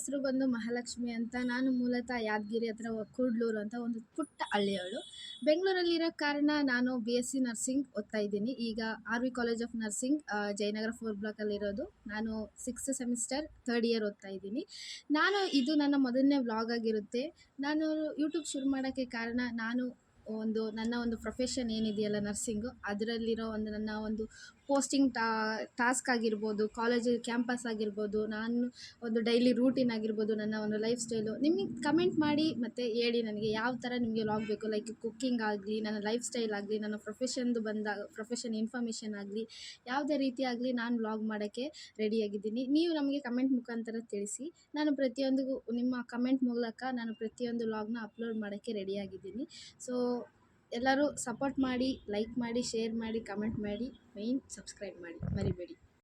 ಹೆಸರು ಬಂದು ಮಹಾಲಕ್ಷ್ಮಿ ಅಂತ. ನಾನು ಮೂಲತಃ ಯಾದಗಿರಿ ಹತ್ರ ಕುಡ್ಲೂರು ಅಂತ ಒಂದು ಪುಟ್ಟ ಹಳ್ಳಿಯವಳು. ಬೆಂಗಳೂರಲ್ಲಿರೋ ಕಾರಣ ನಾನು BSc ನರ್ಸಿಂಗ್ ಓದ್ತಾ ಇದ್ದೀನಿ. ಈಗ RV college of nursing Jayanagar 4 ಬ್ಲಾಕಲ್ಲಿರೋದು. ನಾನು 6th ಸೆಮಿಸ್ಟರ್ 3rd ಇಯರ್ ಓದ್ತಾ ಇದ್ದೀನಿ. ಇದು ನನ್ನ ಮೊದಲನೇ ವ್ಲಾಗ್ ಆಗಿರುತ್ತೆ. ನಾನು ಯೂಟ್ಯೂಬ್ ಶುರು ಮಾಡೋಕ್ಕೆ ಕಾರಣ ನನ್ನ ಒಂದು ಪ್ರೊಫೆಷನ್ ಏನಿದೆಯಲ್ಲ ನರ್ಸಿಂಗು, ಅದರಲ್ಲಿರೋ ನನ್ನ ಒಂದು ಪೋಸ್ಟಿಂಗ್ ಟಾಸ್ಕ್ ಆಗಿರ್ಬೋದು, ಕಾಲೇಜ್ ಕ್ಯಾಂಪಸ್ ಆಗಿರ್ಬೋದು, ನಾನು ಒಂದು ಡೈಲಿ ರೂಟೀನ್ ಆಗಿರ್ಬೋದು, ನನ್ನ ಒಂದು ಲೈಫ್ ಸ್ಟೈಲು ನಿಮಗೆ ಕಮೆಂಟ್ ಮಾಡಿ ಮತ್ತು ಹೇಳಿ ನನಗೆ ಯಾವ ಥರ ನಿಮಗೆ ವ್ಲಾಗ್ ಬೇಕು. ಲೈಕ್ ಕುಕ್ಕಿಂಗ್ ಆಗಲಿ, ನನ್ನ ಲೈಫ್ ಸ್ಟೈಲ್ ಆಗಲಿ, ನನ್ನ ಪ್ರೊಫೆಷನ್ ಇನ್ಫಾರ್ಮೇಷನ್ ಆಗಲಿ, ಯಾವುದೇ ರೀತಿ ಆಗಲಿ ನಾನು ವ್ಲಾಗ್ ಮಾಡೋಕ್ಕೆ ರೆಡಿಯಾಗಿದ್ದೀನಿ. ನೀವು ನಮಗೆ ಕಮೆಂಟ್ ಮುಖಾಂತರ ತಿಳಿಸಿ. ನಾನು ಪ್ರತಿಯೊಂದಿಗೂ ನಿಮ್ಮ ಕಮೆಂಟ್ ಮೂಲಕ ನಾನು ಪ್ರತಿಯೊಂದು ವ್ಲಾಗ್ನ ಅಪ್ಲೋಡ್ ಮಾಡೋಕ್ಕೆ ರೆಡಿಯಾಗಿದ್ದೀನಿ. ಸೊ ಎಲ್ಲರೂ ಸಪೋರ್ಟ್ ಮಾಡಿ, ಲೈಕ್ ಮಾಡಿ, ಶೇರ್ ಮಾಡಿ, ಕಮೆಂಟ್ ಮಾಡಿ, ಮೇಯ್ನ್ ಸಬ್ಸ್ಕ್ರೈಬ್ ಮಾಡಿ ಮರಿಬೇಡಿ.